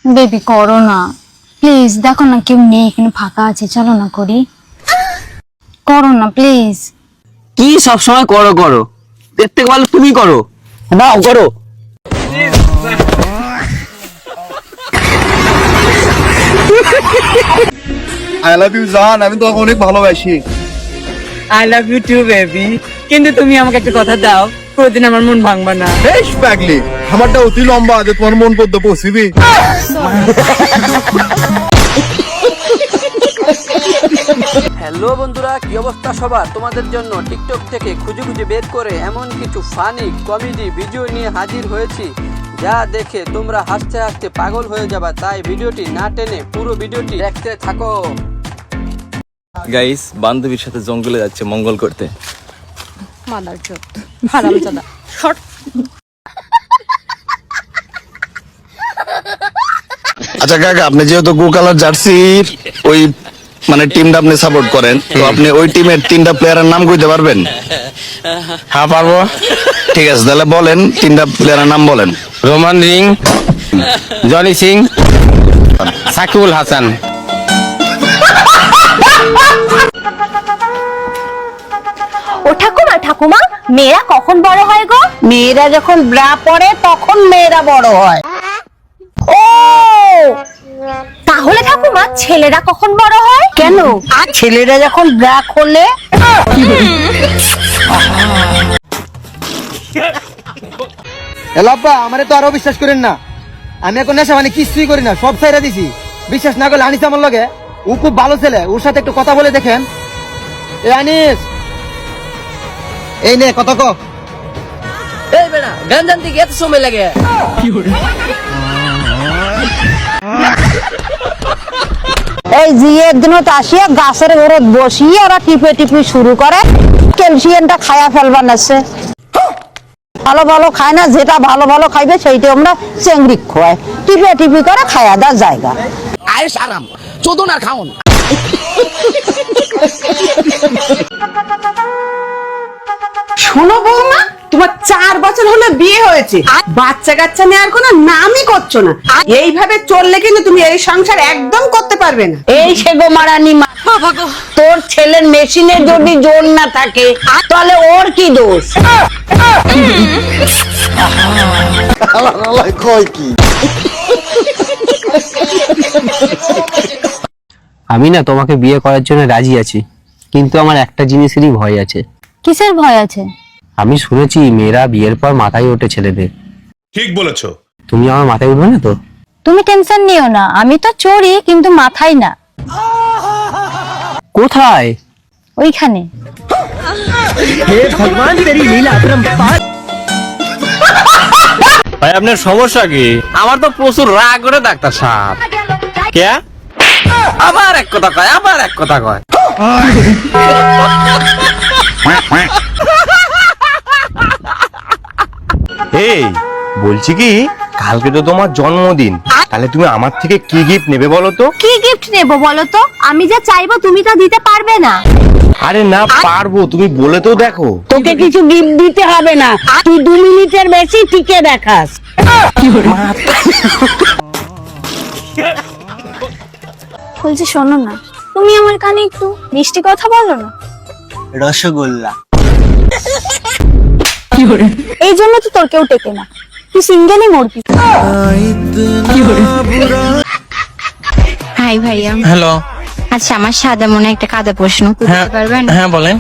Baby করো না please, দেখো না কেউ নেই এখানে, ফাঁকা আছে, চলো না করি, করো না প্লিজ। কি সব সময় করো করো, দেখতে ভালো তুমি করো, নাও করো। আই লাভ ইউ জান, আমি তোমাকে অনেক ভালোবাসি। I love you too baby, কিন্তু তুমি আমাকে একটা কথা দাও, প্রতিদিন আমার মন ভাঙবা না। বেশ পাগলি, আমারটা অতি লম্বা যে তোমার মন পড়তে পৌঁছিবি। হ্যালো বন্ধুরা, কি অবস্থা সবার? তোমাদের জন্য টিকটক থেকে খুঁজে খুঁজে বের করে এমন কিছু ফানি কমেডি ভিডিও নিয়ে হাজির হয়েছি যা দেখে তোমরা হাসতে হাসতে পাগল হয়ে যাবা। তাই ভিডিওটি না টেনে পুরো ভিডিওটি দেখতে থাকো। গাইস, বান্ধবীর সাথে জঙ্গলে যাচ্ছে মঙ্গল করতে। মাদার চোদ, হারামজাদা, শর্ট। আচ্ছা কাকা, আপনি যেহেতু গো কালার জার্সির ওই মানে টিমটা আপনি সাপোর্ট করেন, তো আপনি ওই টিমের 3টা প্লেয়ারের নাম কইতে পারবেন? হ্যাঁ পারবো। ঠিক আছে, তাহলে বলেন 3টা প্লেয়ারের নাম বলেন। Roman Reigns, Johnny Singh, Shakibul Hasan. ও ঠাকুমা ঠাকুমা, মেয়েরা কখন বড় হয় গো? মেয়েরা যখন ব্রা পরে তখন মেয়েরা বড় হয়। ও তাহলে ঠাকুমা ছেলেরা কখন বড় হয়? কেন? আর ছেলেরা যখন ব্রা খোলে। এলাপ্পা, আমারে তো আরো বিশ্বাস করেন না। আমি এখন নেশা মানে কিছুই করি না, সব ছাইরা দিছি। বিশ্বাস না করলে আনিস আমার লগে, ও খুব ভালো ছেলে, ওর সাথে একটু কথা বলে দেখেন। এ আনিস, এই নে কথা ক। এই বেটা, গান জানতে কি এত সময় লাগে? এই জিয়ের দিনত আসিয়া গাছের ঘরত বসিয়ে ওরা টিপে টিপে শুরু করে, ক্যালসিয়ামটা খায়া ফেলবার নাছে। ভালো ভালো খায় না, যেটা ভালো ভালো খাইবে সেইটা আমরা চেংড়ি খোয়াই, টিপে টিপি করে খায়া দেওয়ার জায়গা। আয়েশ আরাম, চোদন আর খাওন। শোনো বৌমা, তোমার 4 বছর হলো বিয়ে হয়েছে, বাচ্চা কাচ্চা নেওয়ার কোনো নামই করছো না। এইভাবে চললে কিন্তু তুমি এই সংসার একদম করতে পারবে না। এই সেগো মারানি মা, তোর ছেলের মেশিনে যদি জোর না থাকে তাহলে ওর কি দোষ? কয় কি? আমি না তোমাকে বিয়ে করার জন্য রাজি আছি, কিন্তু আমার একটা জিনিসেরই ভয় আছে। কিসের ভয় আছে? আমি শুনেছি মেয়েরা বিয়ের পর মাথায় ওঠে ছেলেদের। ঠিক বলেছো। তুমি আমার মাথায় উঠবে না তো? তুমি টেনশন নিও না, আমি তো চড়ি কিন্তু মাথায় না। কোথায়? ওইখানে। ভাই আপনার সমস্যা কি? আমার তো প্রচুর রাগ করে ডাক্তার সাহেব। কে? আবার এক কথা কয়, আবার এক কথা কয়। এই বলছি কি, কালকে তো তোমার জন্মদিন, তাহলে তুমি আমার থেকে কি গিফট নেবে বলো তো? কি গিফট নেবো বলো তো? আমি যা চাইবো তুমি তা দিতে পারবে না। আরে না পারবো, তুমি বলে তো দেখো। তোকে কিছু গিফট দিতে হবে না, তুই 2 মিনিটের বেশি টিকে দেখাস। বলছি শোনো না, তুমি আমার কানে একটু মিষ্টি কথা বলো না। রসগোল্লা। এই জন্য তো তোর কেউ টেকে না, তুই সিঙ্গেলই মরবি। হাই ভাইয়া। হ্যালো। আচ্ছা, আমার সাদা মনে একটা কাদা প্রশ্ন করতে পারবেন? হ্যাঁ বলেন।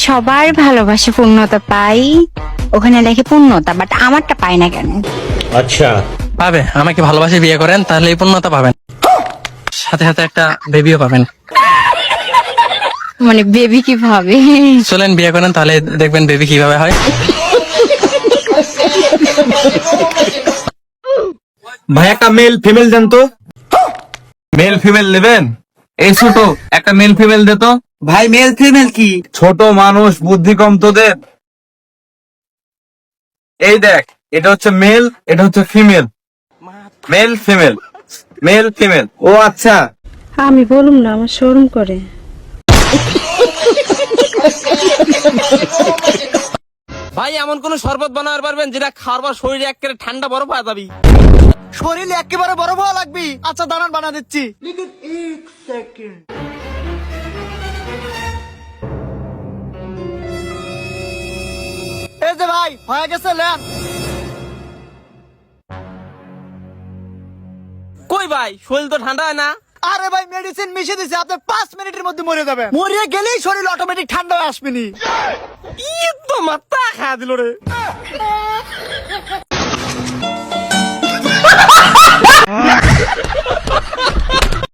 সবার ভালোবাসা পূর্ণতা পাই, ওখানে লেখে পূর্ণতা, বাট আমারটা পাই না কেন? আচ্ছা, পাবে, আমাকে ভালোবাসে বিয়ে করেন তাহলে এই পূর্ণতা পাবেন, সাথে সাথে একটা বেবিও পাবেন। মানে বেবি কিভাবে? চলেন বিয়ে করেন, তাহলে দেখবেন বেবি কিভাবে হয়। ভাই একটা মেল ফিমেল দেন তো। মেল ফিমেল নেবেন? এই ছোট একটা মেল ফিমেল দে তো। ভাই মেল ফিমেল কি? ছোট মানুষ, বুদ্ধি কম তোদের। এই দেখ, এটা হচ্ছে মেল, এটা হচ্ছে female. Male female, male female. ও আচ্ছা। আমি বলুম না, আমার শরম করে। ভাই এমন কোন শরবত বানাবার পারবেন যেটা খাওয়ার পর শরীরে একেবারে ঠান্ডা বরফ হয়ে যাবি? শরীর একেবারে বরফ হওয়া লাগবি। আচ্ছা দাঁড়ান বানা দিচ্ছি। এই যে ভাই হয়ে গেছে লেন। কই ভাই, শরীর তো ঠান্ডা হয় না। আরে ভাই মেডিসিন মিশিয়ে দিছে, আপনি 5 মিনিটের মধ্যে মরে যাবেন। মরে গেলেই শরীর অটোমেটিক ঠান্ডা হয়ে আসবে নি। তো মাথা খা দিল রে।